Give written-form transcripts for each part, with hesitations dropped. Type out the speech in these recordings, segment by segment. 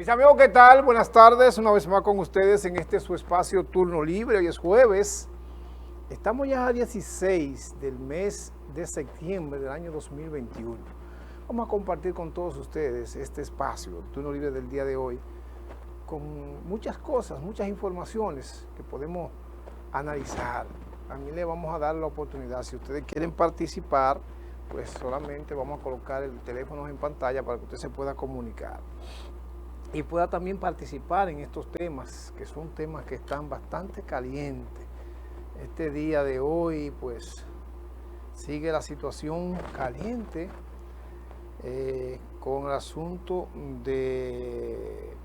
Mis amigos, ¿qué tal? Buenas tardes, una vez más con ustedes en este su espacio Turno Libre. Hoy es jueves, estamos ya a 16 del mes de septiembre del año 2021. Vamos a compartir con todos ustedes este espacio, Turno Libre del día de hoy, con muchas cosas, muchas informaciones que podemos analizar. También le vamos a dar la oportunidad, si ustedes quieren participar, pues solamente vamos a colocar el teléfono en pantalla para que usted se pueda comunicar y pueda también participar en estos temas, que son temas que están bastante calientes. Este día de hoy, pues, sigue la situación caliente con el asunto de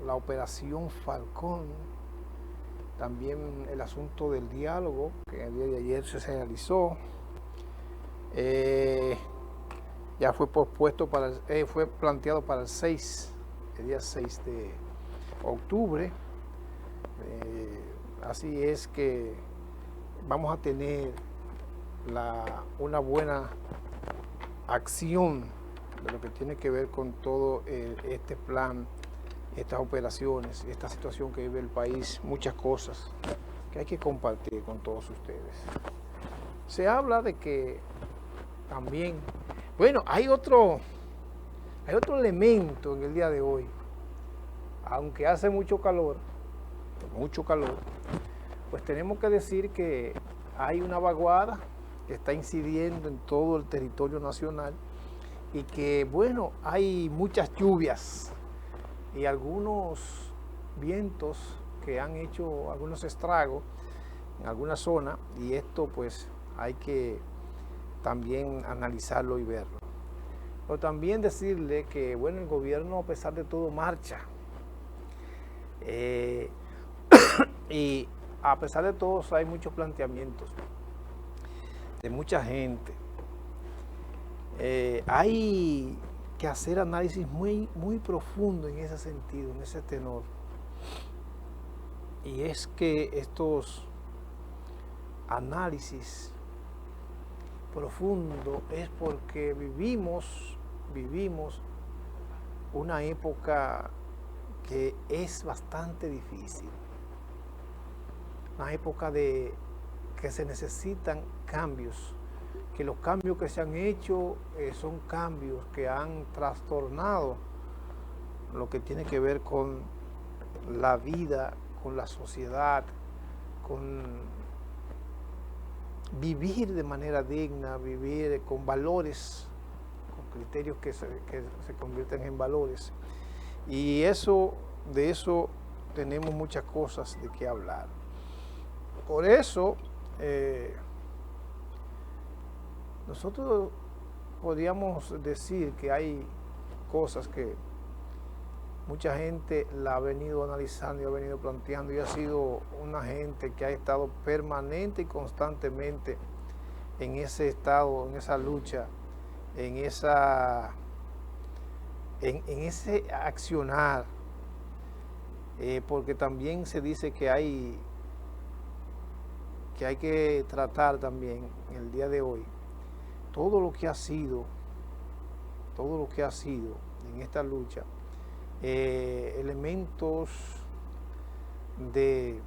la operación Falcón, también el asunto del diálogo, que el día de ayer se realizó. Ya fue pospuesto fue planteado para el día 6 de octubre. Así es que vamos a tener una buena acción de lo que tiene que ver con todo este plan, estas operaciones, esta situación que vive el país, muchas cosas que hay que compartir con todos ustedes. Se habla de que también, bueno, hay otro elemento en el día de hoy. Aunque hace mucho calor, pues tenemos que decir que hay una vaguada que está incidiendo en todo el territorio nacional y que, bueno, hay muchas lluvias y algunos vientos que han hecho algunos estragos en alguna zona, y esto pues hay que también analizarlo y verlo. Pero también decirle que, bueno, el gobierno a pesar de todo marcha. Y a pesar de todo hay muchos planteamientos de mucha gente. Hay que hacer análisis muy profundo en ese sentido, en ese tenor. Y es que estos análisis profundos es porque vivimos una época que es bastante difícil, una época que se necesitan cambios, que los cambios que se han hecho son cambios que han trastornado lo que tiene que ver con la vida, con la sociedad, con vivir de manera digna, vivir con valores, con criterios que se convierten en valores. Y de eso tenemos muchas cosas de qué hablar. Por eso, nosotros podríamos decir que hay cosas que mucha gente la ha venido analizando y ha venido planteando, y ha sido una gente que ha estado permanente y constantemente en ese estado, en esa lucha, en ese accionar, porque también se dice que hay que tratar también en el día de hoy todo lo que ha sido en esta lucha, elementos de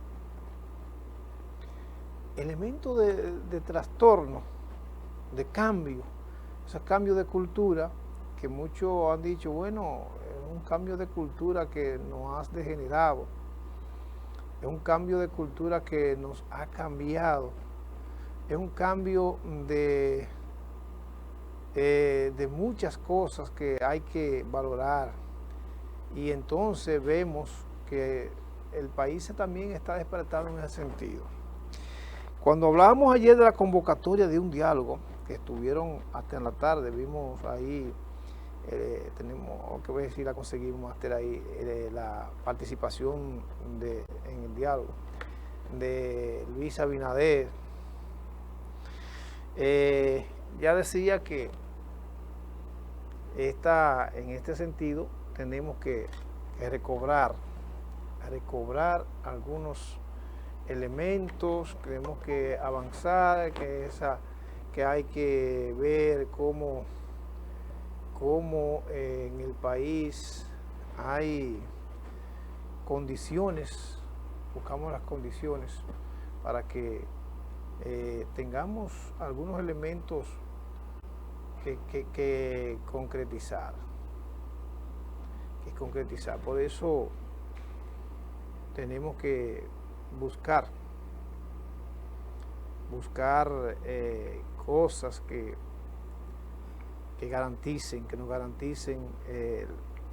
trastorno, de cambio, esos cambios de cultura que muchos han dicho, bueno, es un cambio de cultura que nos ha degenerado, es un cambio de cultura que nos ha cambiado, es un cambio de muchas cosas que hay que valorar. Y entonces vemos que el país también está despertando en ese sentido. Cuando hablábamos ayer de la convocatoria de un diálogo, que estuvieron hasta en la tarde, vimos ahí, tenemos que ver si la conseguimos hasta ahí, la participación en el diálogo de Luis Abinader. Ya decía que en este sentido tenemos que recobrar algunos elementos, tenemos que avanzar, que hay que ver cómo en el país hay condiciones, buscamos las condiciones para que tengamos algunos elementos que concretizar. Por eso tenemos que buscar cosas que garanticen, que nos garanticen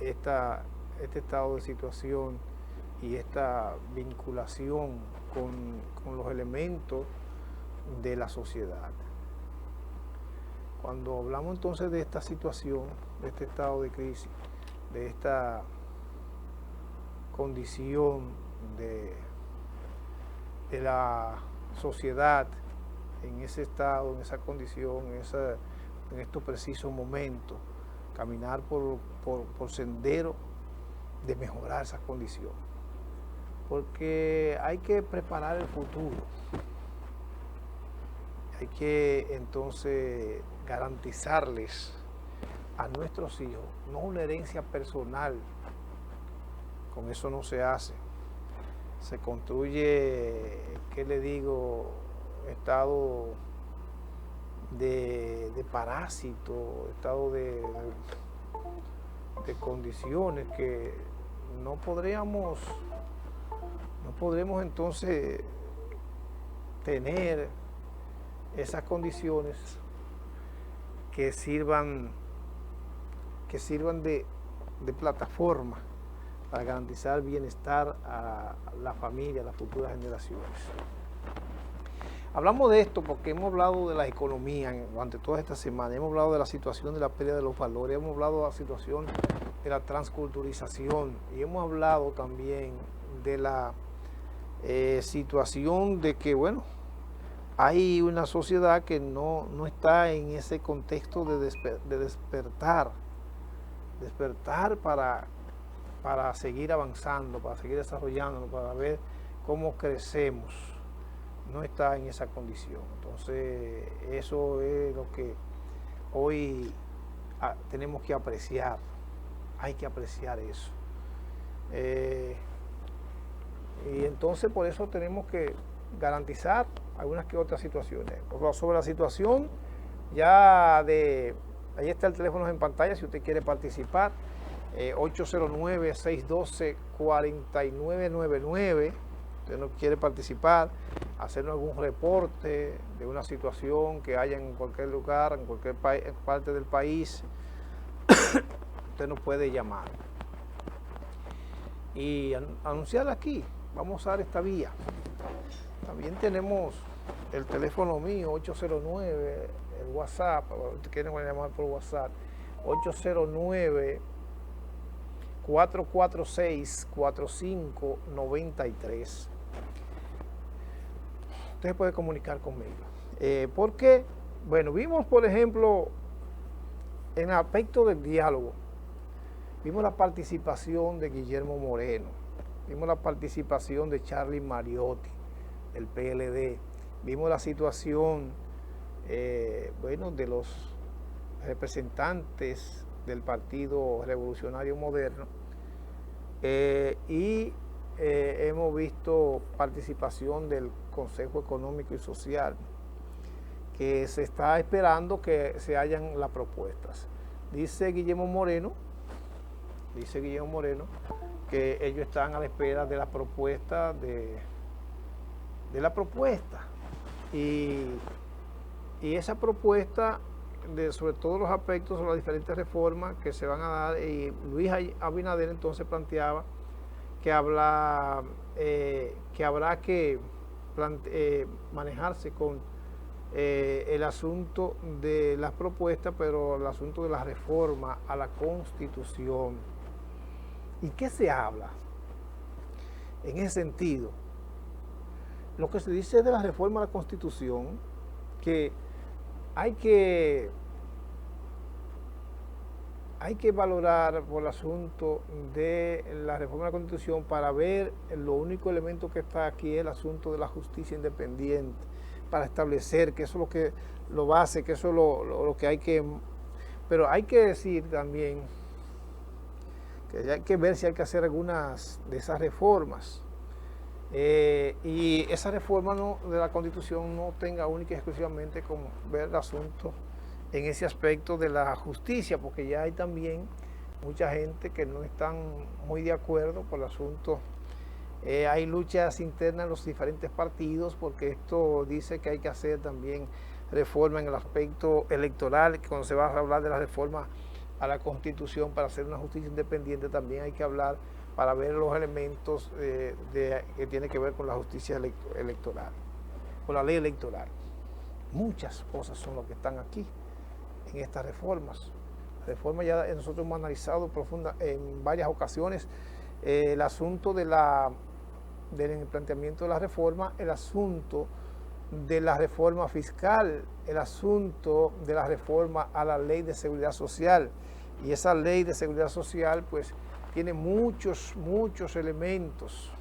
este estado de situación y esta vinculación con los elementos de la sociedad. Cuando hablamos entonces de esta situación, de este estado de crisis, de esta condición de la sociedad en ese estado, en esa condición, en estos precisos momentos, caminar por sendero de mejorar esas condiciones. Porque hay que preparar el futuro. Hay que entonces garantizarles a nuestros hijos, no una herencia personal, con eso no se hace. Se construye, ¿qué le digo?, estado de parásito, estado de condiciones que no podremos entonces tener esas condiciones que sirvan de plataforma para garantizar bienestar a la familia, a las futuras generaciones. Hablamos de esto porque hemos hablado de la economía durante toda esta semana, hemos hablado de la situación de la pérdida de los valores, hemos hablado de la situación de la transculturización y hemos hablado también de la situación de que, bueno, hay una sociedad que no está en ese contexto de despertar para seguir avanzando, para seguir desarrollándonos, para ver cómo crecemos. No está en esa condición. Entonces, eso es lo que hoy tenemos que apreciar. Hay que apreciar eso. Y entonces, por eso tenemos que garantizar algunas que otras situaciones. Sobre la situación ahí está el teléfono en pantalla si usted quiere participar, 809-612-4999. Usted no quiere participar, hacernos algún reporte de una situación que haya en cualquier lugar, en cualquier parte del país, usted nos puede llamar y anunciar aquí. Vamos a dar esta vía. También tenemos el teléfono mío, 809, el WhatsApp, si quieren llamar por WhatsApp, 809-446-4593. Usted puede comunicar conmigo. Porque, bueno, vimos, por ejemplo, en el aspecto del diálogo, vimos la participación de Guillermo Moreno, vimos la participación de Charlie Mariotti, del PLD, vimos la situación, bueno, de los representantes del Partido Revolucionario Moderno, y hemos visto participación del Consejo Económico y Social, que se está esperando que se hayan las propuestas. Dice Guillermo Moreno que ellos están a la espera de la propuesta y esa propuesta sobre todos los aspectos, sobre las diferentes reformas que se van a dar, y Luis Abinader entonces planteaba que habrá que manejarse con el asunto de las propuestas, pero el asunto de la reforma a la Constitución. ¿Y qué se habla en ese sentido? Lo que se dice de la reforma a la Constitución, que hay que valorar por el asunto de la reforma de la Constitución para ver lo único elemento que está aquí es el asunto de la justicia independiente, para establecer que eso es lo base, que eso es lo que hay que... Pero hay que decir también que hay que ver si hay que hacer algunas de esas reformas. Y esa reforma de la Constitución no tenga única y exclusivamente como ver el asunto en ese aspecto de la justicia, porque ya hay también mucha gente que no están muy de acuerdo por el asunto. Hay luchas internas en los diferentes partidos, porque esto dice que hay que hacer también reforma en el aspecto electoral, que cuando se va a hablar de la reforma a la Constitución para hacer una justicia independiente, también hay que hablar para ver los elementos que tienen que ver con la justicia electoral, con la ley electoral. Muchas cosas son las que están aquí en estas reformas. La reforma ya nosotros hemos analizado en varias ocasiones el asunto del planteamiento de la reforma, el asunto de la reforma fiscal, el asunto de la reforma a la ley de seguridad social. Y esa ley de seguridad social pues tiene muchos elementos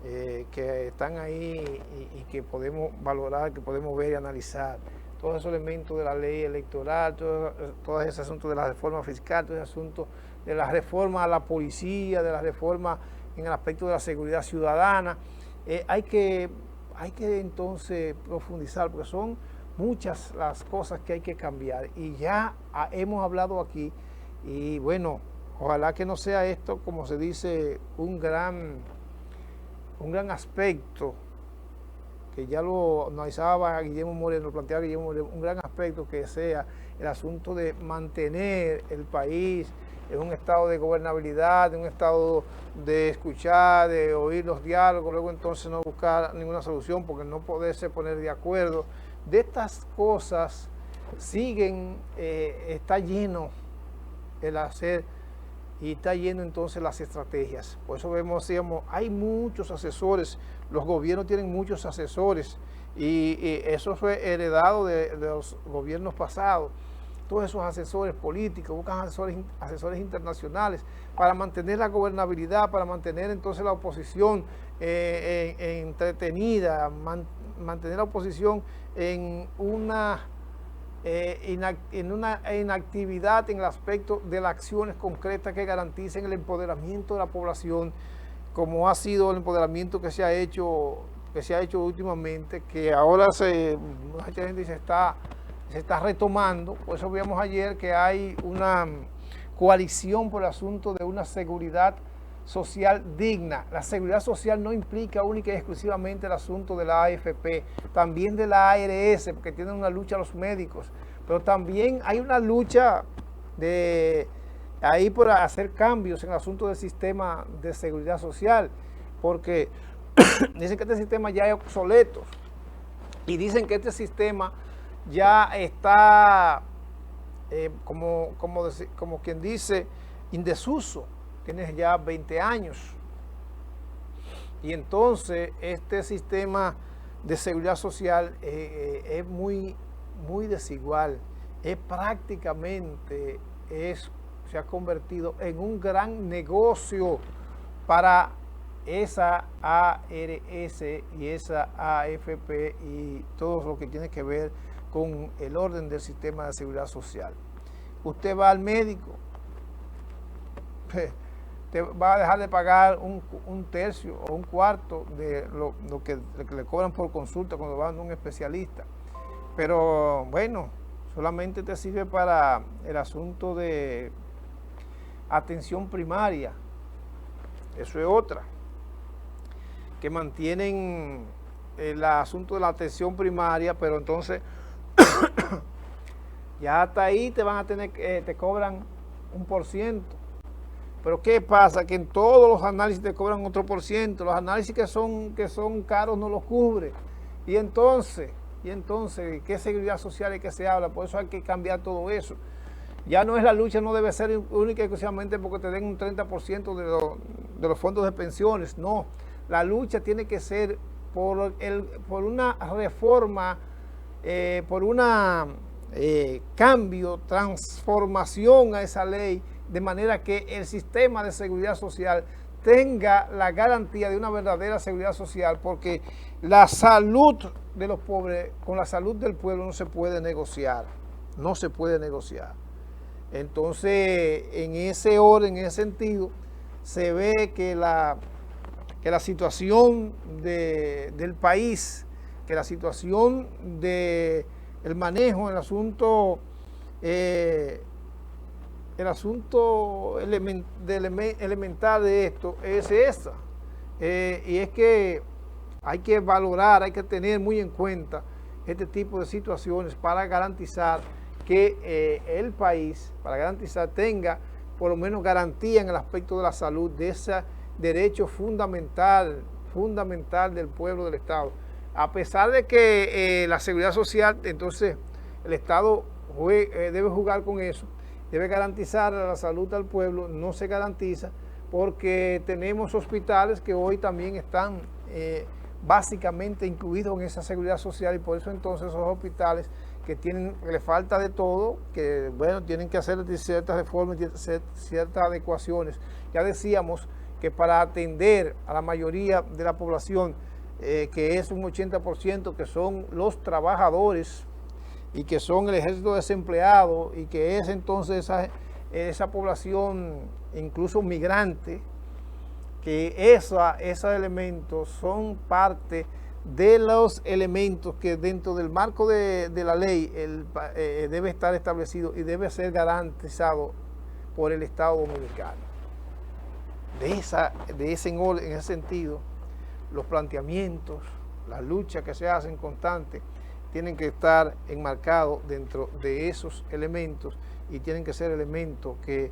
que están ahí y que podemos valorar, que podemos ver y analizar. Todos esos elementos de la ley electoral, todo ese asunto de la reforma fiscal, todo ese asunto de la reforma a la policía, de la reforma en el aspecto de la seguridad ciudadana. Hay que entonces profundizar, porque son muchas las cosas que hay que cambiar. Y ya hemos hablado aquí, y bueno, ojalá que no sea esto, como se dice, un gran aspecto, que ya lo analizaba Guillermo Moreno, lo planteaba Guillermo Moreno, un gran aspecto que sea el asunto de mantener el país en un estado de gobernabilidad, en un estado de escuchar, de oír los diálogos, luego entonces no buscar ninguna solución porque no poderse poner de acuerdo. De estas cosas está lleno el hacer y está lleno entonces las estrategias. Por eso decíamos, hay muchos asesores, los gobiernos tienen muchos asesores y eso fue heredado de los gobiernos pasados. Todos esos asesores políticos buscan asesores internacionales para mantener la gobernabilidad, para mantener entonces la oposición entretenida, mantener la oposición en una inactividad en el aspecto de las acciones concretas que garanticen el empoderamiento de la población, como ha sido el empoderamiento que se ha hecho últimamente, que ahora mucha gente se está retomando. Por eso vimos ayer que hay una coalición por el asunto de una seguridad social digna. La seguridad social no implica única y exclusivamente el asunto de la AFP, también de la ARS, porque tienen una lucha los médicos, pero también hay una lucha ahí por hacer cambios en el asunto del sistema de seguridad social, porque dicen que este sistema ya es obsoleto y dicen que este sistema ya está, como quien dice, en desuso. Tiene ya 20 años. Y entonces este sistema de seguridad social es muy desigual. Se ha convertido en un gran negocio para esa ARS y esa AFP y todo lo que tiene que ver con el orden del sistema de seguridad social. Usted va al médico, te va a dejar de pagar un tercio o un cuarto de lo que le cobran por consulta cuando va a un especialista. Pero bueno, solamente te sirve para el asunto de atención primaria. Eso es otra. Que mantienen el asunto de la atención primaria, pero entonces ya hasta ahí te cobran 1%. Pero ¿qué pasa? Que en todos los análisis te cobran otro por ciento. Los análisis que son caros no los cubre. Y entonces, ¿qué seguridad social es que se habla? Por eso hay que cambiar todo eso. Ya no es la lucha, no debe ser única y exclusivamente porque te den un 30% de los fondos de pensiones. No, la lucha tiene que ser por una reforma, por una cambio, transformación a esa ley, de manera que el sistema de seguridad social tenga la garantía de una verdadera seguridad social, porque la salud de los pobres con la salud del pueblo no se puede negociar, no se puede negociar. Entonces, en ese orden, en ese sentido, se ve que la situación del país, que la situación del manejo, el asunto elemental de esto es esa. Y es que hay que valorar, hay que tener muy en cuenta este tipo de situaciones para garantizar que el país, para garantizar, tenga por lo menos garantía en el aspecto de la salud, de ese derecho fundamental del pueblo del Estado. A pesar de que la seguridad social, entonces el Estado debe jugar con eso, debe garantizar la salud al pueblo, no se garantiza porque tenemos hospitales que hoy también están básicamente incluidos en esa seguridad social, y por eso entonces esos hospitales que le falta de todo, que bueno, tienen que hacer ciertas reformas, ciertas adecuaciones. Ya decíamos que para atender a la mayoría de la población, que es un 80%, que son los trabajadores y que son el ejército desempleado, y que es entonces esa población incluso migrante, que esos elementos son parte de los elementos que dentro del marco de la ley debe estar establecido y debe ser garantizado por el Estado Dominicano. En ese sentido, los planteamientos, las luchas que se hacen constantes, tienen que estar enmarcados dentro de esos elementos, y tienen que ser elementos que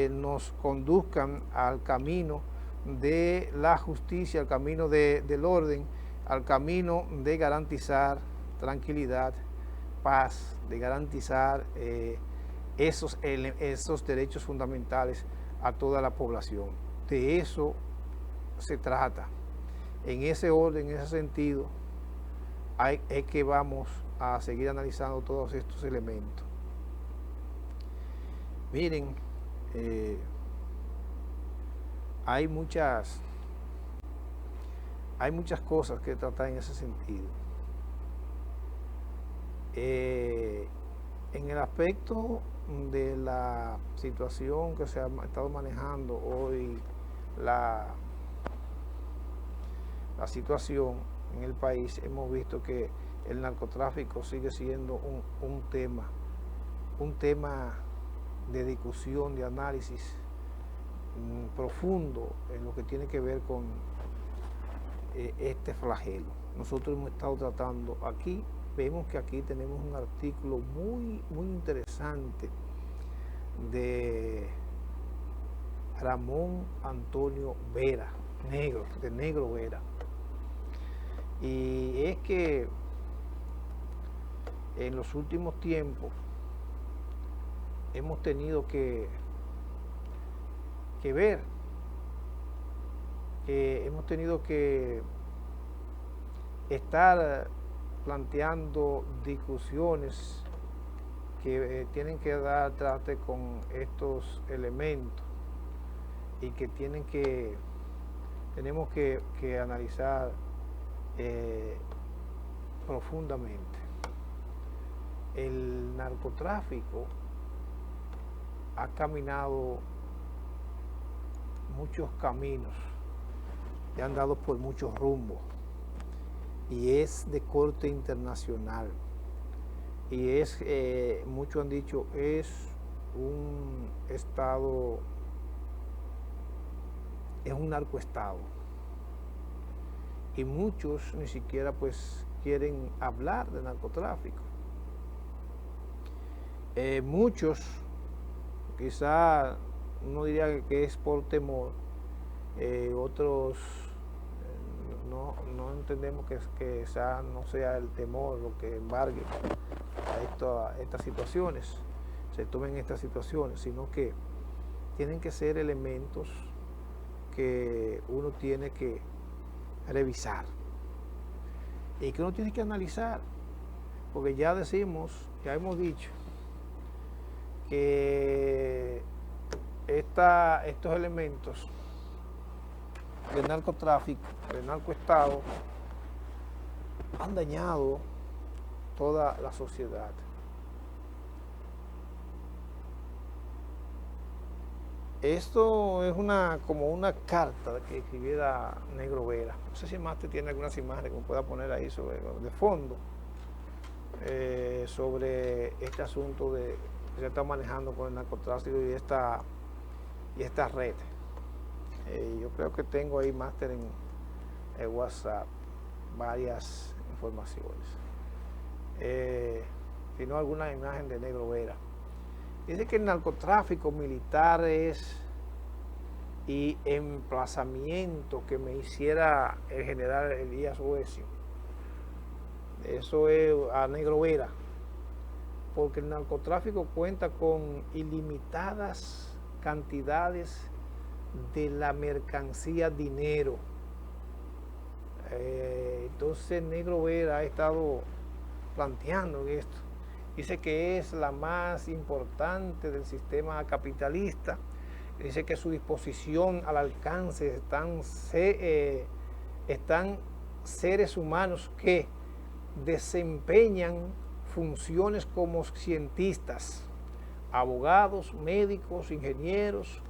nos conduzcan al camino de la justicia, al camino del orden, al camino de garantizar tranquilidad, paz, de garantizar esos derechos fundamentales a toda la población. De eso se trata. En ese orden, en ese sentido, es que vamos a seguir analizando todos estos elementos. Miren, hay muchas cosas que tratar en ese sentido. En el aspecto de la situación que se ha estado manejando hoy, la situación en el país, hemos visto que el narcotráfico sigue siendo un tema de discusión, de análisis profundo en lo que tiene que ver con este flagelo. Nosotros hemos estado tratando aquí, vemos que aquí tenemos un artículo muy interesante de Ramón Antonio Vera, de Negro Vera. Y es que en los últimos tiempos hemos tenido que ver, hemos tenido que estar planteando discusiones que tienen que dar trate con estos elementos, y que tenemos que analizar profundamente. El narcotráfico ha caminado muchos caminos y han dado por muchos rumbos, y es de corte internacional, y muchos han dicho, es un estado, es un narcoestado, y muchos ni siquiera pues quieren hablar de narcotráfico. Muchos, quizá uno diría que es por temor, otros no entendemos que no sea el temor lo que embargue a estas situaciones, se tomen estas situaciones, sino que tienen que ser elementos que uno tiene que revisar y que uno tiene que analizar, porque ya hemos dicho que estos elementos del narcotráfico, del narcoestado, han dañado toda la sociedad. Esto es como una carta que escribiera Negro Vera. No sé si Máster tiene algunas imágenes que me pueda poner ahí de fondo, sobre este asunto que se está manejando con el narcotráfico y esta red. Yo creo que tengo ahí, Máster, en WhatsApp varias informaciones. Si no, alguna imagen de Negro Vera. Dice que el narcotráfico, militares y emplazamiento que me hiciera el general Elías Uesing. Eso es a Negro Vera, porque el narcotráfico cuenta con ilimitadas cantidades de la mercancía dinero. Entonces Negro Vera ha estado planteando esto. Dice que es la más importante del sistema capitalista. Dice que a su disposición, al alcance, están seres humanos que desempeñan funciones como cientistas, abogados, médicos, ingenieros,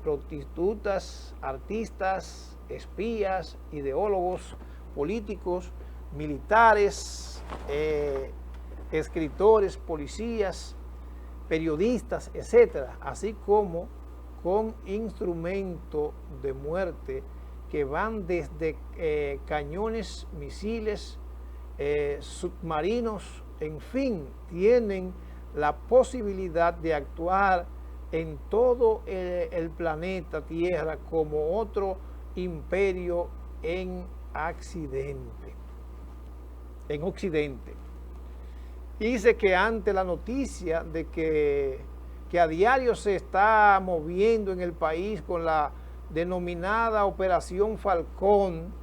prostitutas, artistas, espías, ideólogos, políticos, militares, escritores, policías, periodistas, etcétera, así como con instrumentos de muerte que van desde cañones, misiles, submarinos, en fin, tienen la posibilidad de actuar en todo el planeta Tierra como otro imperio en Occidente. Y dice que ante la noticia de que a diario se está moviendo en el país con la denominada Operación Falcón,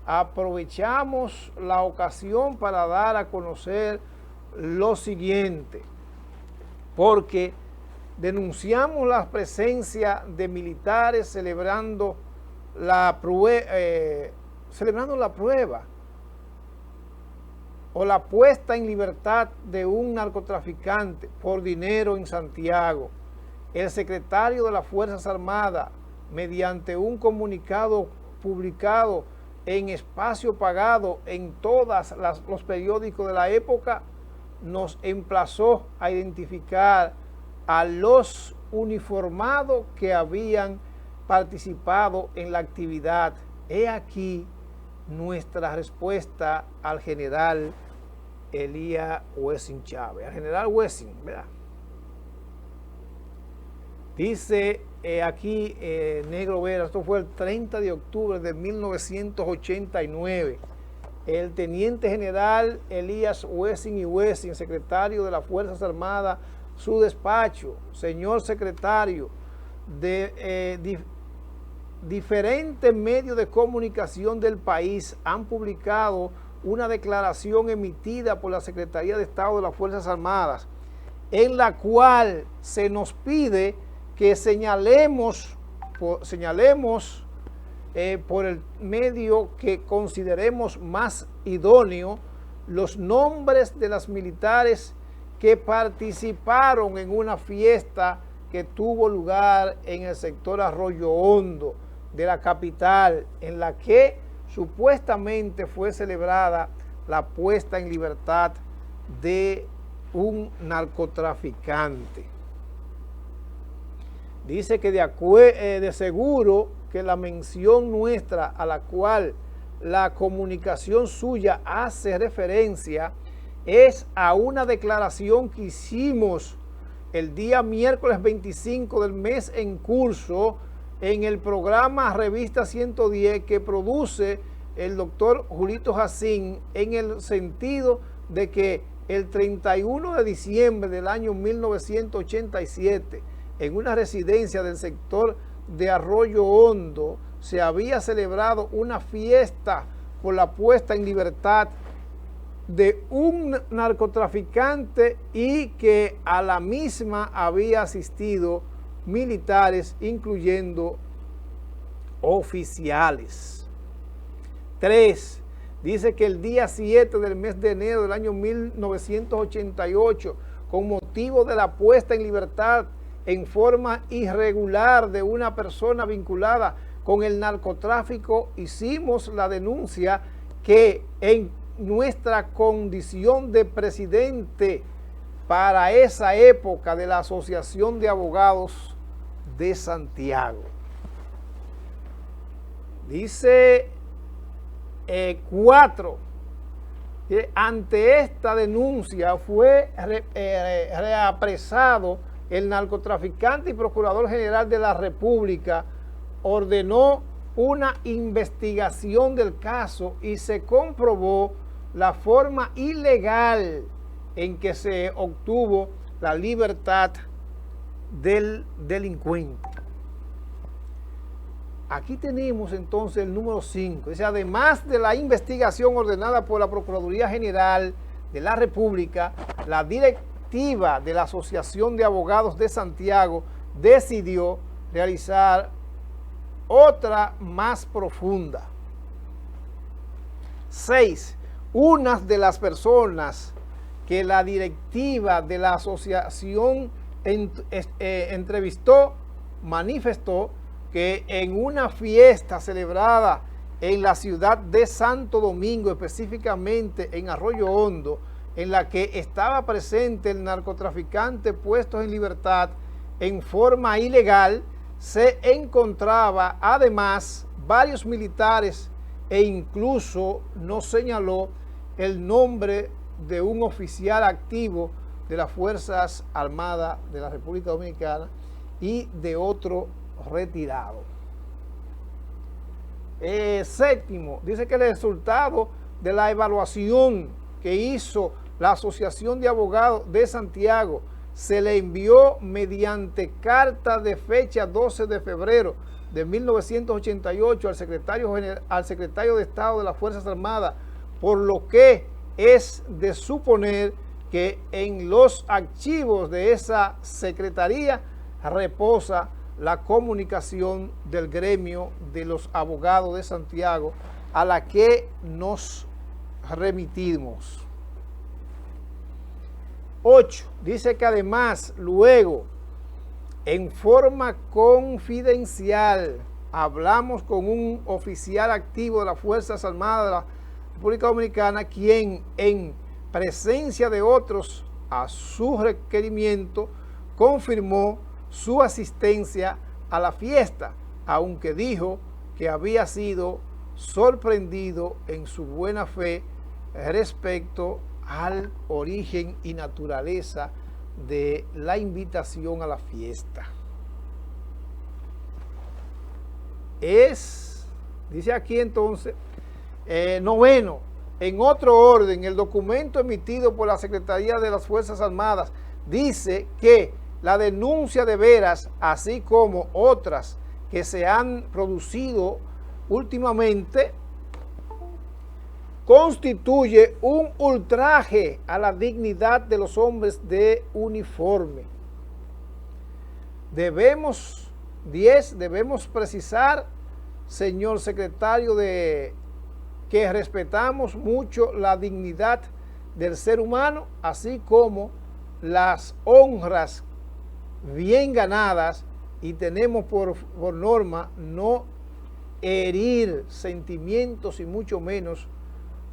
aprovechamos la ocasión para dar a conocer lo siguiente, porque denunciamos la presencia de militares celebrando la prueba o la puesta en libertad de un narcotraficante por dinero en Santiago. El secretario de las Fuerzas Armadas, mediante un comunicado publicado en espacio pagado en todos los periódicos de la época, nos emplazó a identificar a los uniformados que habían participado en la actividad. He aquí nuestra respuesta al general Elías Uesing Chávez, al general Uesing, ¿verdad? Dice aquí Negro Vera, esto fue el 30 de octubre de 1989, el teniente general Elías Uesing y Uesing, secretario de las Fuerzas Armadas, su despacho, señor secretario, de diferentes medios de comunicación del país han publicado una declaración emitida por la Secretaría de Estado de las Fuerzas Armadas, en la cual se nos pide que señalemos por el medio que consideremos más idóneo los nombres de las militares que participaron en una fiesta que tuvo lugar en el sector Arroyo Hondo de la capital, en la que supuestamente fue celebrada la puesta en libertad de un narcotraficante. Dice que de seguro que la mención nuestra, a la cual la comunicación suya hace referencia, es a una declaración que hicimos el día miércoles 25 del mes en curso en el programa Revista 110 que produce el doctor Julito Jacín, en el sentido de que el 31 de diciembre del año 1987, en una residencia del sector de Arroyo Hondo, se había celebrado una fiesta por la puesta en libertad de un narcotraficante y que a la misma había asistido militares, incluyendo oficiales. 3. Dice que el día 7 del mes de enero del año 1988, con motivo de la puesta en libertad en forma irregular de una persona vinculada con el narcotráfico, hicimos la denuncia que en nuestra condición de presidente para esa época de la Asociación de Abogados de Santiago. Dice 4. Ante esta denuncia fue reapresado el narcotraficante y procurador general de la República, ordenó una investigación del caso y se comprobó la forma ilegal en que se obtuvo la libertad del delincuente. Aquí tenemos entonces el número 5. Dice, además de la investigación ordenada por la Procuraduría General de la República, la directiva de la Asociación de Abogados de Santiago decidió realizar otra más profunda. 6. Unas de las personas que la directiva de la asociación entrevistó manifestó que en una fiesta celebrada en la ciudad de Santo Domingo, específicamente en Arroyo Hondo, en la que estaba presente el narcotraficante puesto en libertad en forma ilegal, se encontraba además varios militares e incluso no señaló el nombre de un oficial activo de las Fuerzas Armadas de la República Dominicana y de otro retirado. 7. Dice que el resultado de la evaluación que hizo la Asociación de Abogados de Santiago se le envió mediante carta de fecha 12 de febrero de 1988 al secretario de Estado de las Fuerzas Armadas, por lo que es de suponer que en los archivos de esa secretaría reposa la comunicación del gremio de los abogados de Santiago a la que nos remitimos. 8. Dice que además luego, en forma confidencial, hablamos con un oficial activo de las Fuerzas Armadas de la República Dominicana, quien en presencia de otros a su requerimiento confirmó su asistencia a la fiesta, aunque dijo que había sido sorprendido en su buena fe respecto al origen y naturaleza de la invitación a la fiesta. Dice aquí entonces, 9, en otro orden, el documento emitido por la Secretaría de las Fuerzas Armadas dice que la denuncia de veras, así como otras que se han producido últimamente, constituye un ultraje a la dignidad de los hombres de uniforme. Debemos precisar, señor secretario, que respetamos mucho la dignidad del ser humano, así como las honras bien ganadas, y tenemos por norma no herir sentimientos y mucho menos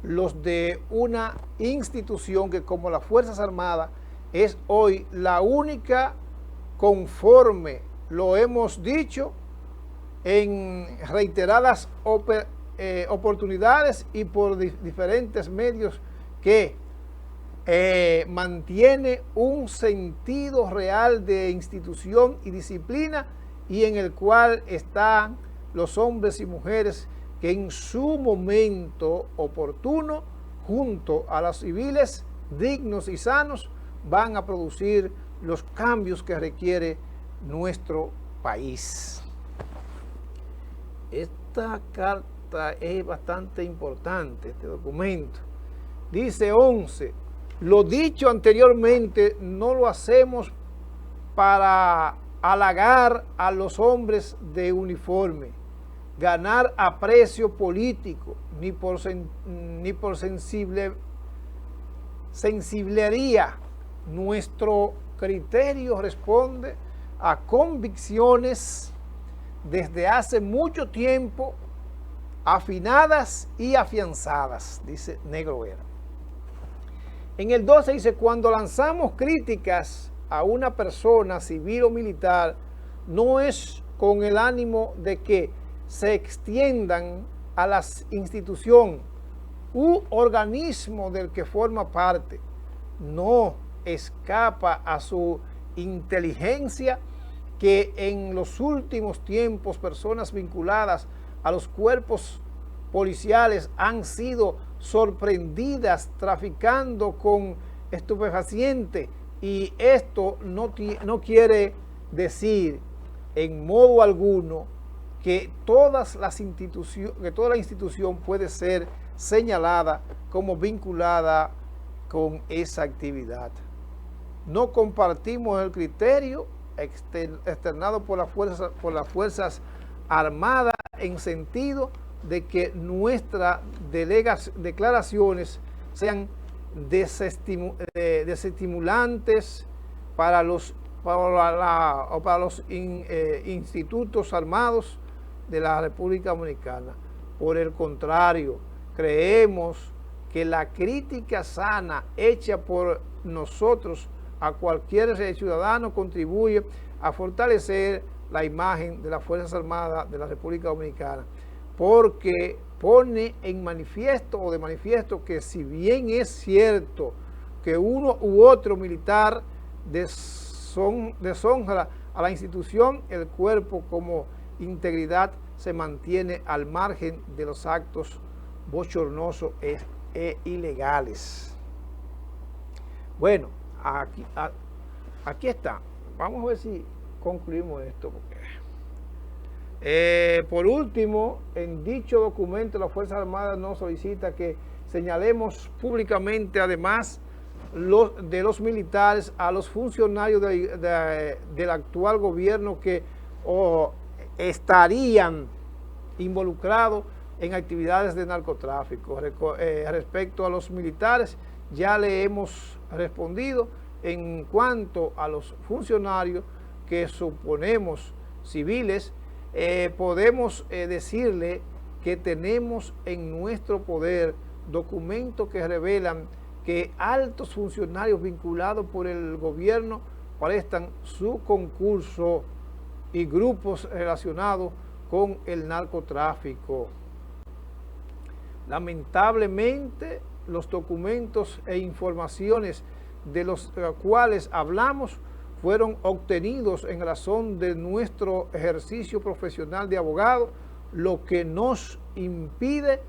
los de una institución que, como las Fuerzas Armadas, es hoy la única, conforme lo hemos dicho en reiteradas oportunidades y por diferentes medios, que mantiene un sentido real de institución y disciplina, y en el cual están los hombres y mujeres que en su momento oportuno, junto a los civiles dignos y sanos, van a producir los cambios que requiere nuestro país. Esta carta es bastante importante, este documento. Dice 11, lo dicho anteriormente no lo hacemos para halagar a los hombres de uniforme, ganar aprecio político, ni por sensiblería. Nuestro criterio responde a convicciones desde hace mucho tiempo afinadas y afianzadas, dice Negro Vera. En el 12 dice, cuando lanzamos críticas a una persona civil o militar, no es con el ánimo de que se extiendan a la institución u organismo del que forma parte. No escapa a su inteligencia que en los últimos tiempos personas vinculadas a los cuerpos policiales han sido sorprendidas traficando con estupefacientes, y esto no quiere decir en modo alguno que toda la institución puede ser señalada como vinculada con esa actividad. No compartimos el criterio externado por las Fuerzas Armadas en sentido de que nuestras declaraciones sean desestimulantes para los institutos armados de la República Dominicana. Por el contrario, creemos que la crítica sana hecha por nosotros a cualquier ciudadano contribuye a fortalecer la imagen de las Fuerzas Armadas de la República Dominicana, porque pone de manifiesto que si bien es cierto que uno u otro militar deshonra a la institución, el cuerpo como integridad se mantiene al margen de los actos bochornosos e ilegales. Bueno, aquí está. Vamos a ver si concluimos esto. Por último, en dicho documento, la Fuerza Armada nos solicita que señalemos públicamente, además de los militares, a los funcionarios del actual gobierno que estarían involucrados en actividades de narcotráfico. Respecto a los militares, ya le hemos respondido. En cuanto a los funcionarios que suponemos civiles, podemos decirle que tenemos en nuestro poder documentos que revelan que altos funcionarios vinculados por el gobierno prestan su concurso y grupos relacionados con el narcotráfico. Lamentablemente, los documentos e informaciones de los cuales hablamos fueron obtenidos en razón de nuestro ejercicio profesional de abogado, lo que nos impide,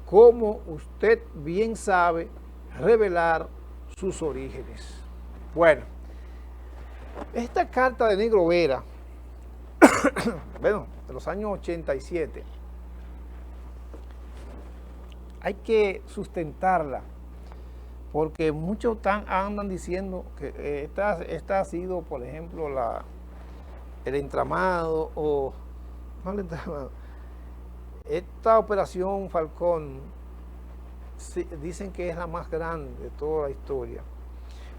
como usted bien sabe, revelar sus orígenes. Bueno, esta carta de Negro Vera, bueno, de los años 87, hay que sustentarla, porque muchos andan diciendo que esta ha sido, por ejemplo, el entramado, o no el entramado, esta operación Falcón, dicen que es la más grande de toda la historia,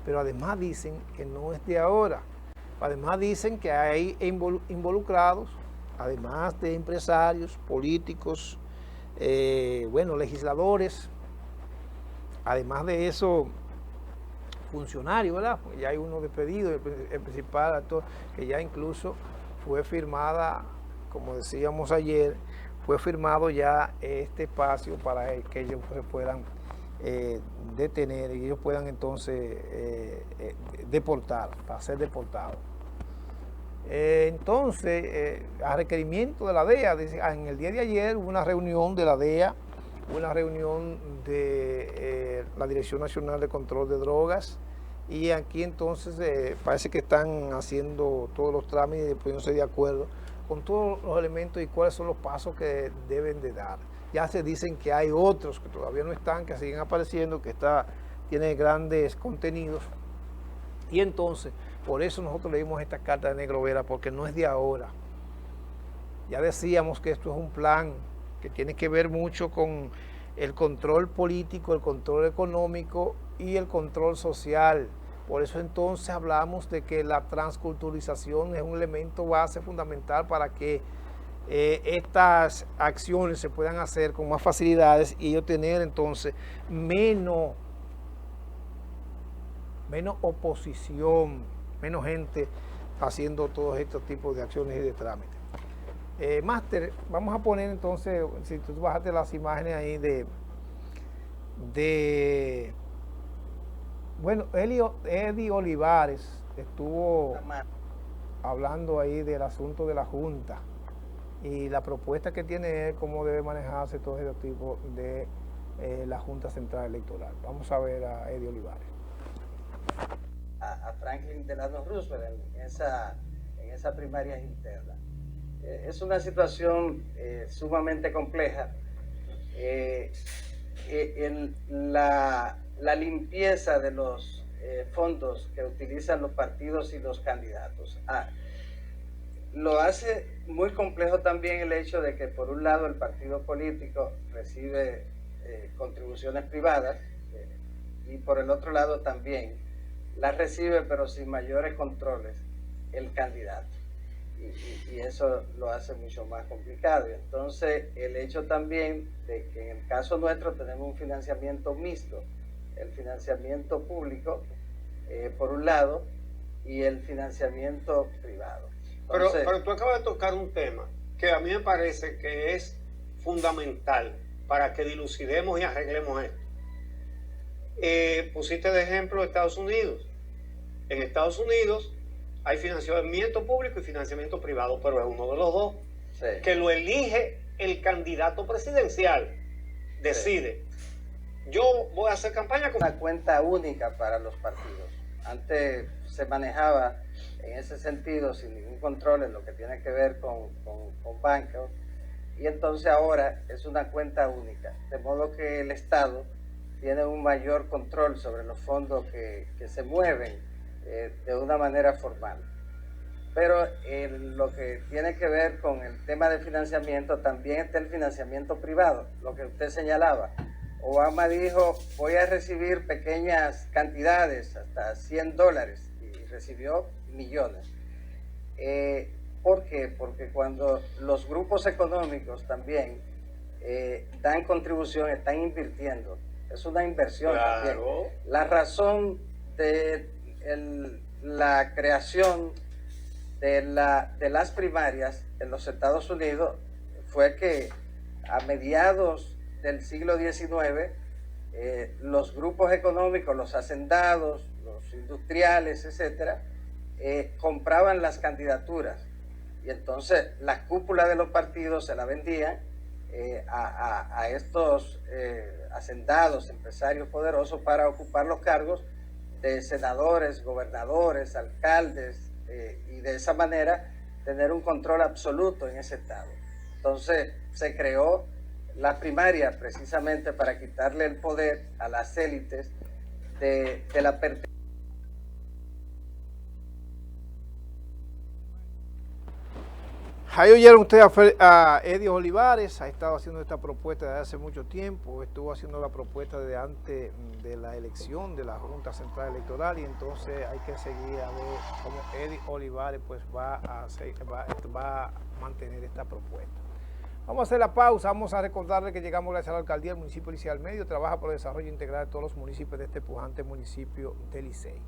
pero además dicen que no es de ahora. Además dicen que hay involucrados, además de empresarios, políticos, legisladores, además de eso, funcionarios, ¿verdad? Porque ya hay uno despedido, el principal actor, que ya incluso fue firmada, como decíamos ayer, fue firmado ya este espacio para que ellos se puedan detener y ellos puedan entonces deportar, para ser deportados. Entonces, a requerimiento de la DEA, en el día de ayer hubo una reunión de la DEA, una reunión de la Dirección Nacional de Control de Drogas, y aquí entonces parece que están haciendo todos los trámites y poniéndose de acuerdo con todos los elementos y cuáles son los pasos que deben de dar. Ya se dicen que hay otros que todavía no están, que siguen apareciendo, que tiene grandes contenidos, y entonces por eso nosotros leímos esta carta de Negro Vera, porque no es de ahora. Ya decíamos que esto es un plan que tiene que ver mucho con el control político, el control económico y el control social Por eso entonces hablamos de que la transculturización es un elemento base fundamental para que estas acciones se puedan hacer con más facilidades y ellos tener entonces menos oposición, menos gente haciendo todos estos tipos de acciones y de trámites. Máster, vamos a poner entonces, si tú bajaste las imágenes ahí bueno, Eddie Olivares estuvo hablando ahí del asunto de la Junta y la propuesta que tiene él, cómo debe manejarse todo este tipo de la Junta Central Electoral. Vamos a ver a Eddie Olivares. A Franklin Delano Roosevelt en esa primaria interna. Es una situación sumamente compleja. La limpieza de los fondos que utilizan los partidos y los candidatos. Lo hace muy complejo también el hecho de que por un lado el partido político recibe contribuciones privadas y por el otro lado también las recibe pero sin mayores controles el candidato. Y eso lo hace mucho más complicado. Entonces, el hecho también de que en el caso nuestro tenemos un financiamiento mixto, el financiamiento público, por un lado, y el financiamiento privado. Entonces, pero tú acabas de tocar un tema que a mí me parece que es fundamental para que dilucidemos y arreglemos esto. Pusiste de ejemplo Estados Unidos. En Estados Unidos hay financiamiento público y financiamiento privado, pero es uno de los dos, sí, que lo elige el candidato presidencial, decide. Sí. Yo voy a hacer campaña con una cuenta única para los partidos. Antes se manejaba en ese sentido sin ningún control en lo que tiene que ver con bancos, y entonces ahora es una cuenta única, de modo que el Estado tiene un mayor control sobre los fondos que se mueven de una manera formal. Pero lo que tiene que ver con el tema del financiamiento, también está el financiamiento privado, lo que usted señalaba. Obama dijo, voy a recibir pequeñas cantidades, hasta $100, y recibió millones. ¿Por qué? Porque cuando los grupos económicos también dan contribución, están invirtiendo. Es una inversión, claro, también. La razón de la creación de las primarias en los Estados Unidos fue que a mediados del siglo XIX los grupos económicos, los hacendados, los industriales, etcétera, compraban las candidaturas y entonces la cúpula de los partidos se la vendían a estos hacendados, empresarios poderosos para ocupar los cargos de senadores, gobernadores, alcaldes, y de esa manera tener un control absoluto en ese estado. Entonces se creó la primaria precisamente para quitarle el poder a las élites de la pertenencia. Ahí oyeron ustedes a Eddie Olivares, ha estado haciendo esta propuesta desde hace mucho tiempo, estuvo haciendo la propuesta desde antes de la elección de la Junta Central Electoral y entonces hay que seguir a ver cómo Eddie Olivares pues va a mantener esta propuesta. Vamos a hacer la pausa, vamos a recordarle que llegamos gracias a la alcaldía del municipio de Licey al Medio, trabaja por el desarrollo integral de todos los municipios de este pujante municipio de Licey.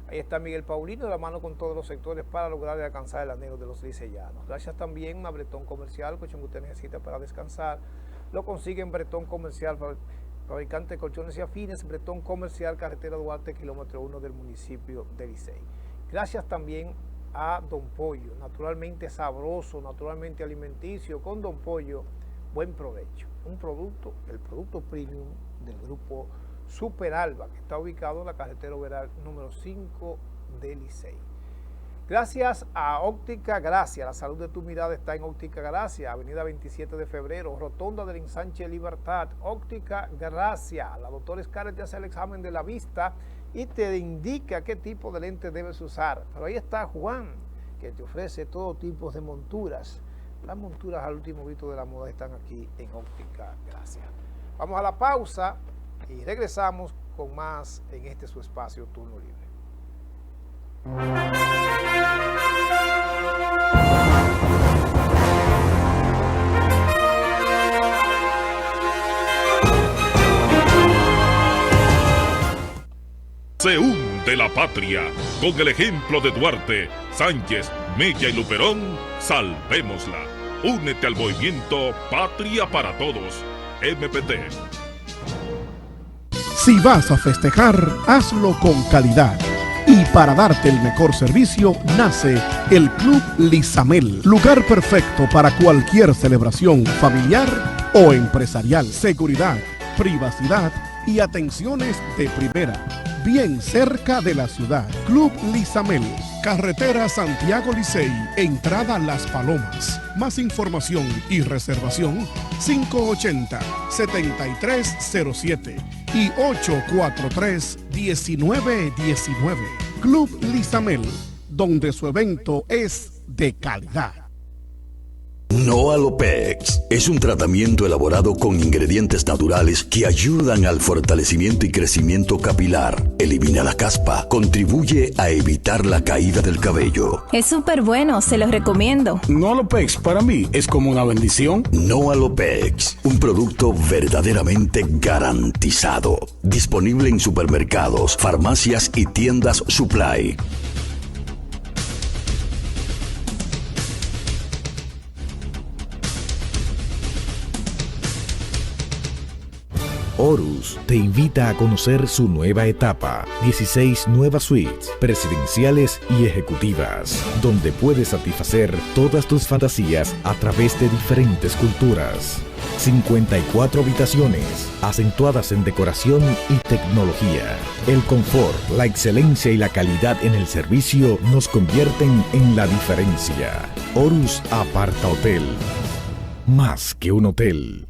Ahí está Miguel Paulino de la mano con todos los sectores para lograr alcanzar el anhelo de los liceyanos. Gracias también a Bretón Comercial, colchón que usted necesita para descansar. Lo consigue en Bretón Comercial, fabricante de colchones y afines, Bretón Comercial, carretera Duarte, kilómetro 1 del municipio de Licey. Gracias también a Don Pollo, naturalmente sabroso, naturalmente alimenticio. Con Don Pollo, buen provecho. Un producto, el producto premium del grupo Super Alba, que está ubicado en la carretera Oberal número 5 de Licey. Gracias a Óptica Gracia, la salud de tu mirada está en Óptica Gracia, avenida 27 de febrero, rotonda del Ensanche Libertad. Óptica Gracia, la doctora Scarlett te hace el examen de la vista y te indica qué tipo de lente debes usar. Pero ahí está Juan, que te ofrece todo tipo de monturas. Las monturas al último grito de la moda están aquí en Óptica Gracia. Vamos a la pausa y regresamos con más en este su espacio Turno Libre. Se hunde la patria. Con el ejemplo de Duarte, Sánchez, Mella y Luperón, salvémosla. Únete al movimiento Patria para Todos. MPT. Si vas a festejar, hazlo con calidad. Y para darte el mejor servicio, nace el Club Lizamel. Lugar perfecto para cualquier celebración familiar o empresarial. Seguridad, privacidad y atenciones de primera. Bien cerca de la ciudad. Club Lizamel, carretera Santiago Licey, entrada Las Palomas. Más información y reservación 580-7307 y 843-1919. Club Lizamel, donde su evento es de calidad. Noalopex es un tratamiento elaborado con ingredientes naturales que ayudan al fortalecimiento y crecimiento capilar, elimina la caspa, contribuye a evitar la caída del cabello. Es súper bueno, se los recomiendo. Noalopex para mí es como una bendición. Noalopex, un producto verdaderamente garantizado. Disponible en supermercados, farmacias y tiendas Supply. Horus te invita a conocer su nueva etapa, 16 nuevas suites presidenciales y ejecutivas, donde puedes satisfacer todas tus fantasías a través de diferentes culturas. 54 habitaciones, acentuadas en decoración y tecnología. El confort, la excelencia y la calidad en el servicio nos convierten en la diferencia. Horus Aparta Hotel, más que un hotel.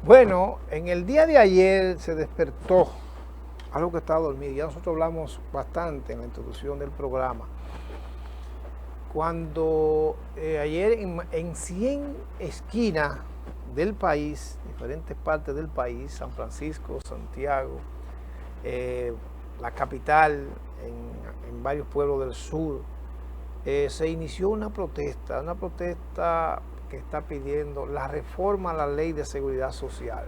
Bueno, en el día de ayer se despertó algo que estaba dormido. Ya nosotros hablamos bastante en la introducción del programa. Cuando ayer en 100 esquinas del país, diferentes partes del país, San Francisco, Santiago, la capital, en varios pueblos del sur, se inició una protesta que está pidiendo la reforma a la Ley de Seguridad Social,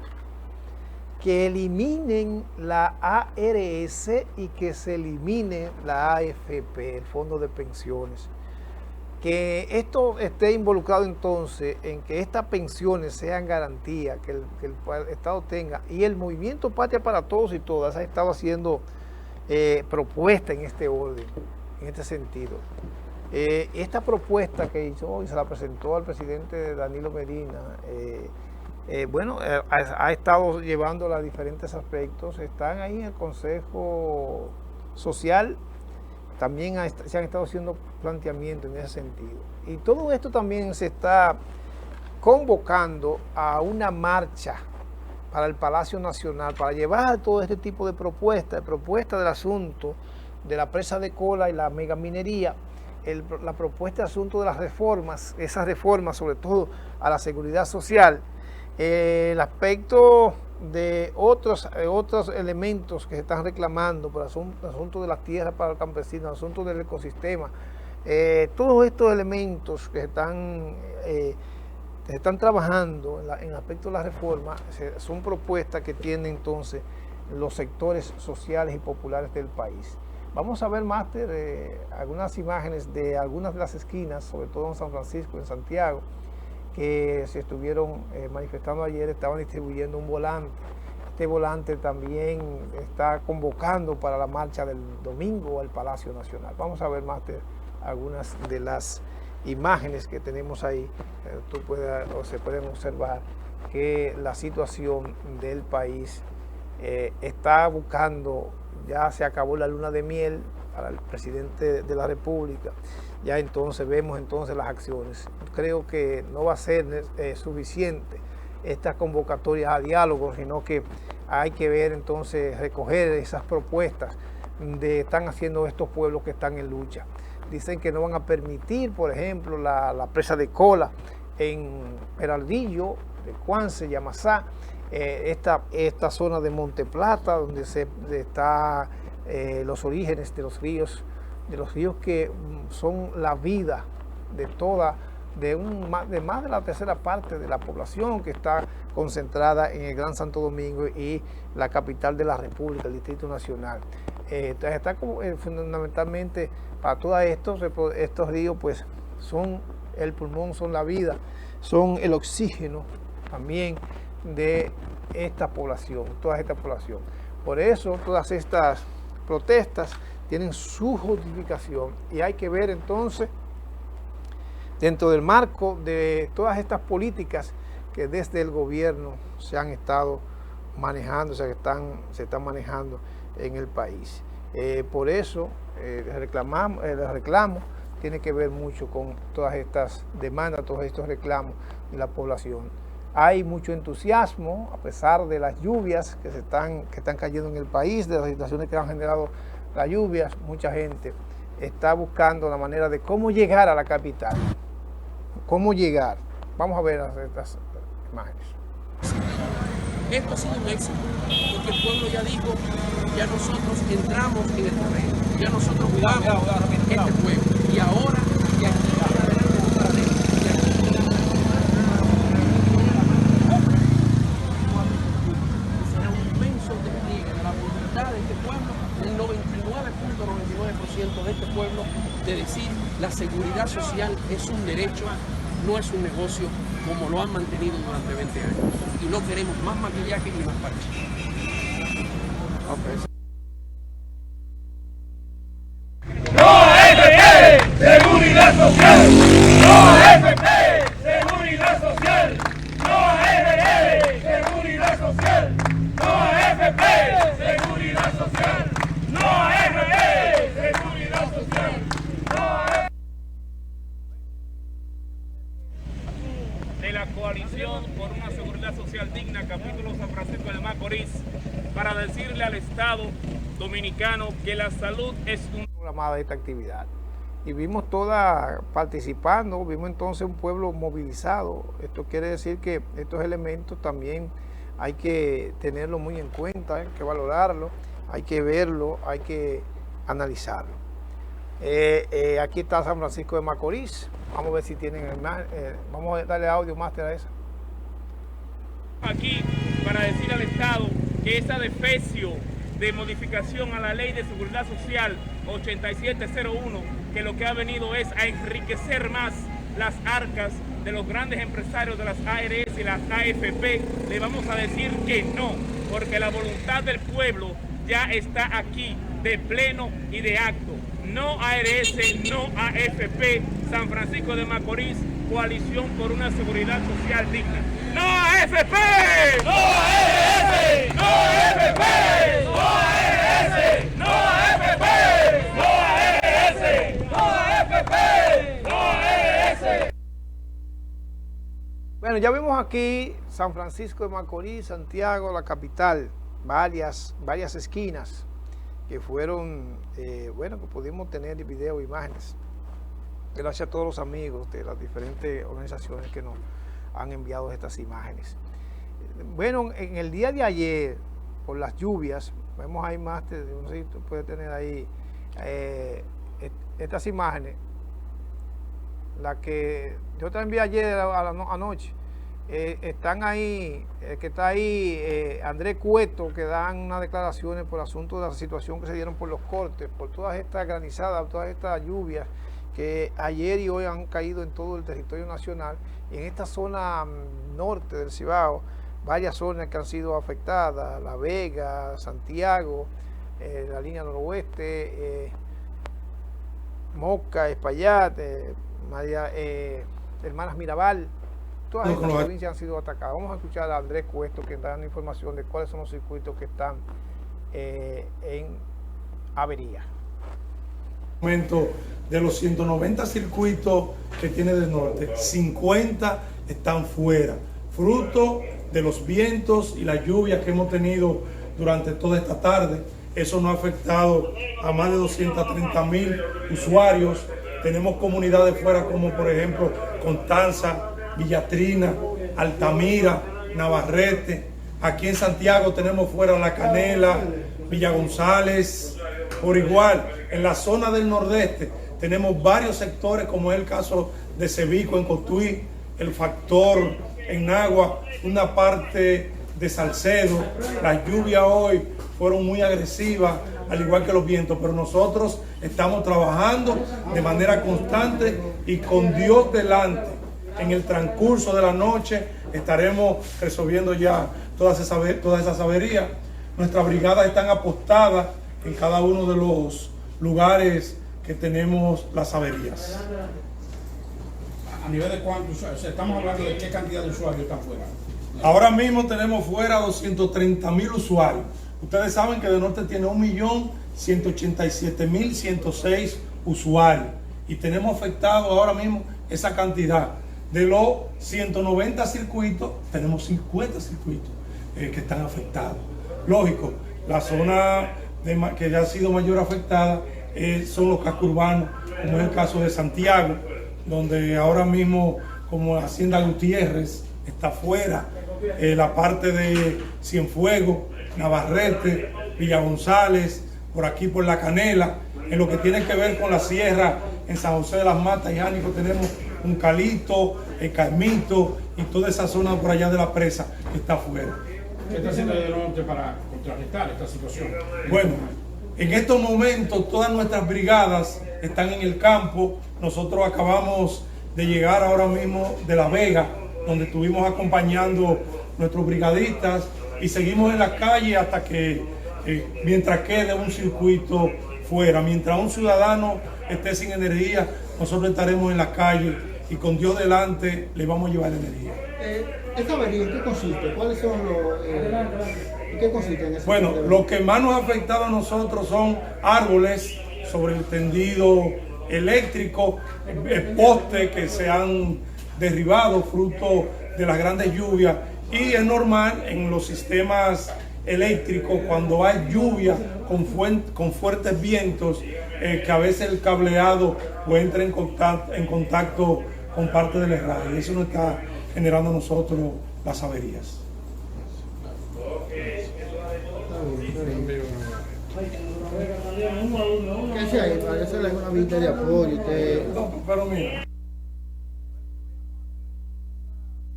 que eliminen la ARS y que se elimine la AFP, el Fondo de Pensiones. Que esto esté involucrado entonces en que estas pensiones sean garantía, que el Estado tenga, y el movimiento Patria para Todos y Todas ha estado haciendo propuestas en este orden, en este sentido. Esta propuesta que hizo y se la presentó al presidente Danilo Medina, ha estado llevándola a diferentes aspectos. Están ahí en el Consejo Social, también se han estado haciendo planteamientos en ese sentido. Y todo esto también se está convocando a una marcha para el Palacio Nacional, para llevar todo este tipo de propuestas del asunto de la presa de Cola y la megaminería, la propuesta de asunto de las reformas, esas reformas sobre todo a la seguridad social, el aspecto de otros elementos que se están reclamando por el asunto de las tierras para los campesinos, el asunto del ecosistema, todos estos elementos que están trabajando en el aspecto de la reforma son propuestas que tienen entonces los sectores sociales y populares del país. Vamos a ver, Máster, algunas imágenes de algunas de las esquinas, sobre todo en San Francisco, en Santiago, que se estuvieron manifestando ayer, estaban distribuyendo un volante. Este volante también está convocando para la marcha del domingo al Palacio Nacional. Vamos a ver, Máster, algunas de las imágenes que tenemos ahí. Se pueden observar que la situación del país está buscando. Ya se acabó la luna de miel para el presidente de la República. Ya entonces vemos las acciones. Creo que no va a ser suficiente esta convocatoria a diálogo, sino que hay que ver entonces, recoger esas propuestas. están haciendo estos pueblos que están en lucha. Dicen que no van a permitir, por ejemplo, la presa de Cola en Peraldillo, de Cuance, Yamasá, esta zona de Monte Plata, donde está los orígenes de los ríos que son la vida de toda, de más de la tercera parte de la población que está concentrada en el Gran Santo Domingo y la capital de la República, el Distrito Nacional. Entonces está fundamentalmente para todos estos ríos, pues son el pulmón, son la vida, son el oxígeno también de esta población, toda esta población. Por eso todas estas protestas tienen su justificación y hay que ver entonces dentro del marco de todas estas políticas que desde el gobierno se han estado manejando, o sea, que se están manejando en el país. Por eso el reclamo tiene que ver mucho con todas estas demandas, todos estos reclamos de la población. Hay mucho entusiasmo a pesar de las lluvias que están cayendo en el país, de las situaciones que han generado las lluvias. Mucha gente está buscando la manera de cómo llegar a la capital. ¿Cómo llegar? Vamos a ver estas imágenes. Esto ha sido un éxito, porque el pueblo ya dijo, ya nosotros entramos en el terreno, ya nosotros jugamos este pueblo, y ahora de aquí para adelante será un inmenso despliegue de la voluntad de este pueblo, el 99.99% de este pueblo, de decir la seguridad social es un derecho, no es un negocio, como lo han mantenido durante 20 años. Y no queremos más maquillaje ni más parches. Okay. ¡No AFP! ¡Seguridad social! ¡No AFP! ¡Seguridad social! ¡No AFP! ¡Seguridad social! ¡No AFP! ¡Seguridad social! ¡No AFP! ¡Seguridad social! De la coalición por una seguridad social digna, capítulo San Francisco de Macorís, para decirle al Estado dominicano que la salud es un programada esta actividad. Y vimos toda participando, vimos entonces un pueblo movilizado. Esto quiere decir que estos elementos también hay que tenerlo muy en cuenta, hay que valorarlo, hay que verlo, hay que analizarlo. Aquí está San Francisco de Macorís. Vamos a ver si tienen vamos a darle audio máster a esa. Aquí para decir al Estado que esa defecio de modificación a la Ley de Seguridad Social 8701, que lo que ha venido es a enriquecer más las arcas de los grandes empresarios de las ARS y las AFP, le vamos a decir que no, porque la voluntad del pueblo ya está aquí de pleno y de acto. No ARS, no AFP, San Francisco de Macorís, coalición por una seguridad social digna. ¡No AFP! ¡No ARS! ¡No AFP! ¡No ARS! ¡No AFP! ¡No ARS! ¡No AFP! ¡No ARS! Bueno, ya vimos aquí San Francisco de Macorís, Santiago, la capital, varias esquinas que fueron, bueno, que pudimos tener video e imágenes. Gracias a todos los amigos de las diferentes organizaciones que nos han enviado estas imágenes. Bueno, en el día de ayer, por las lluvias, vemos ahí más, no sé si tú puedes tener ahí estas imágenes, la que yo te envié ayer anoche. Están ahí, que está ahí Andrés Cueto, que dan unas declaraciones por asunto de la situación que se dieron por los cortes, por todas estas granizadas, todas estas lluvias que ayer y hoy han caído en todo el territorio nacional. Y en esta zona norte del Cibao, varias zonas que han sido afectadas, La Vega, Santiago, la línea noroeste, Moca, Espaillat, Hermanas Mirabal. Todas estas provincias han sido atacadas. Vamos a escuchar a Andrés Cueto, que da una información de cuáles son los circuitos que están en avería. De los 190 circuitos que tiene del norte, 50 están fuera, fruto de los vientos y las lluvias que hemos tenido durante toda esta tarde. Eso nos ha afectado a más de 230,000 usuarios. Tenemos comunidades fuera como por ejemplo Constanza, Villatrina, Altamira, Navarrete. Aquí en Santiago tenemos fuera La Canela, Villa González. Por igual, en la zona del nordeste tenemos varios sectores, como es el caso de Cebico en Cotuí, El Factor en Nagua, una parte de Salcedo. Las lluvias hoy fueron muy agresivas, al igual que los vientos, pero nosotros estamos trabajando de manera constante y con Dios delante. En el transcurso de la noche estaremos resolviendo ya todas esas averías. Nuestras brigadas están apostadas en cada uno de los lugares que tenemos las averías. ¿A nivel de cuántos usuarios? Estamos hablando de qué cantidad de usuarios están fuera. Ahora mismo tenemos fuera 230,000 usuarios. Ustedes saben que de norte tiene 1.187.106 usuarios. Y tenemos afectado ahora mismo esa cantidad. De los 190 circuitos, tenemos 50 circuitos que están afectados. Lógico, la zona que ya ha sido mayor afectada son los cascos urbanos, como es el caso de Santiago, donde ahora mismo, como Hacienda Gutiérrez está fuera, la parte de Cienfuegos, Navarrete, Villa González, por aquí por La Canela. En lo que tiene que ver con la sierra, en San José de las Matas y Jánico tenemos un Calito, el Carmito y toda esa zona por allá de la presa que está afuera. ¿Qué está haciendo el norte para contrarrestar esta situación? Bueno, en estos momentos todas nuestras brigadas están en el campo. Nosotros acabamos de llegar ahora mismo de La Vega, donde estuvimos acompañando nuestros brigadistas y seguimos en la calle hasta que, mientras quede un circuito fuera, mientras un ciudadano esté sin energía, nosotros estaremos en la calle y con Dios delante le vamos a llevar energía. ¿Esta avería en qué consiste? ¿Cuáles son los... ¿En qué consiste en eso? Bueno, lo que más nos ha afectado a nosotros son árboles sobre el tendido eléctrico, postes que se han derribado fruto de las grandes lluvias, y es normal en los sistemas eléctricos cuando hay lluvia con fuertes vientos que a veces el cableado puede entrar en contacto con parte del herraje, y eso nos está generando a nosotros las averías. ¿Qué se hay? Parece una vista de apoyo. No, pero mira.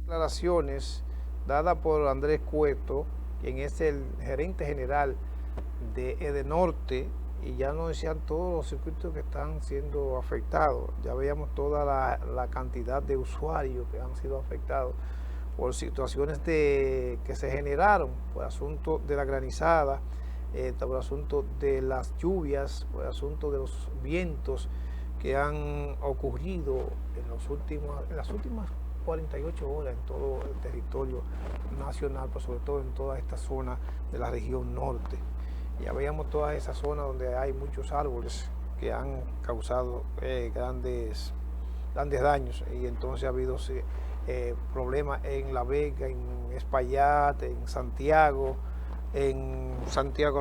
Declaraciones dadas por Andrés Cueto, quien es el gerente general de Edenorte, y ya nos decían todos los circuitos que están siendo afectados. Ya veíamos toda la cantidad de usuarios que han sido afectados por situaciones que se generaron por asunto de la granizada, por asunto de las lluvias, por asunto de los vientos que han ocurrido en las últimas 48 horas en todo el territorio nacional, pero sobre todo en toda esta zona de la región norte. Ya veíamos toda esa zona donde hay muchos árboles que han causado grandes daños, y entonces ha habido problemas en La Vega, en Espaillat, en Santiago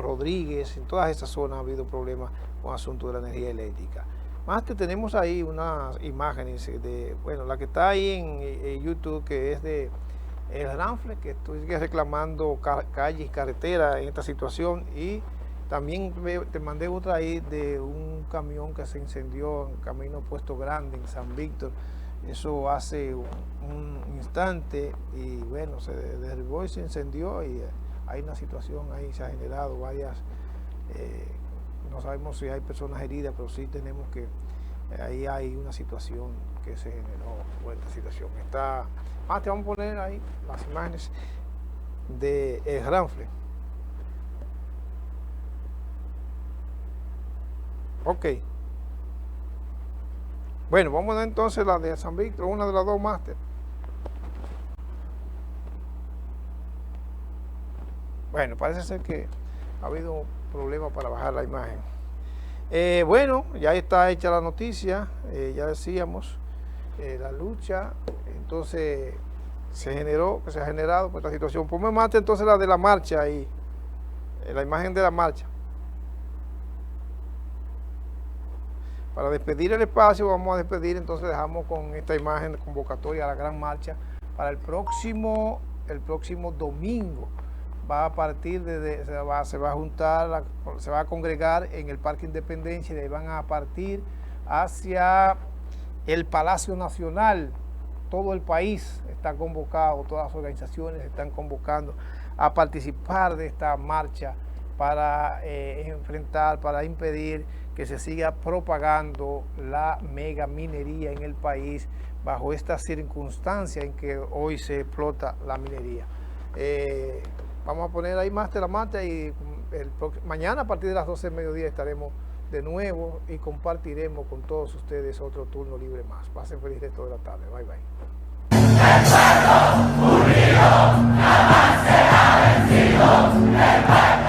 Rodríguez, en todas esas zonas ha habido problemas con asunto de la energía eléctrica. Más que tenemos ahí unas imágenes la que está ahí en YouTube, que es de el Ranfle, que estoy reclamando calles y carreteras en esta situación, y también te mandé otra ahí de un camión que se incendió en Camino Puesto Grande en San Víctor. Eso hace un instante, y bueno, se derribó y se incendió, y hay una situación ahí, se ha generado varias, no sabemos si hay personas heridas, pero sí tenemos que, ahí hay una situación que se generó por esta situación. Te vamos a poner ahí las imágenes de el Ranfle. Ok. Bueno, vamos a ver entonces la de San Víctor, una de las dos máster. Bueno, parece ser que ha habido problemas para bajar la imagen. Bueno, ya está hecha la noticia, ya decíamos, la lucha, entonces se ha generado por esta situación. Ponme más entonces la de la marcha ahí, la imagen de la marcha. Para despedir el espacio, vamos a despedir, entonces dejamos con esta imagen de convocatoria a la gran marcha para el próximo domingo. Va a partir se va a juntar, se va a congregar en el Parque Independencia y de ahí van a partir hacia el Palacio Nacional. Todo el país está convocado, todas las organizaciones están convocando a participar de esta marcha para enfrentar, para impedir que se siga propagando la mega minería en el país bajo esta circunstancia en que hoy se explota la minería. Vamos a poner ahí más de la marcha y mañana a partir de las 12 del mediodía estaremos de nuevo y compartiremos con todos ustedes otro turno libre más. Pasen feliz resto de la tarde. Bye, bye. El pueblo unido jamás será vencido. El pueblo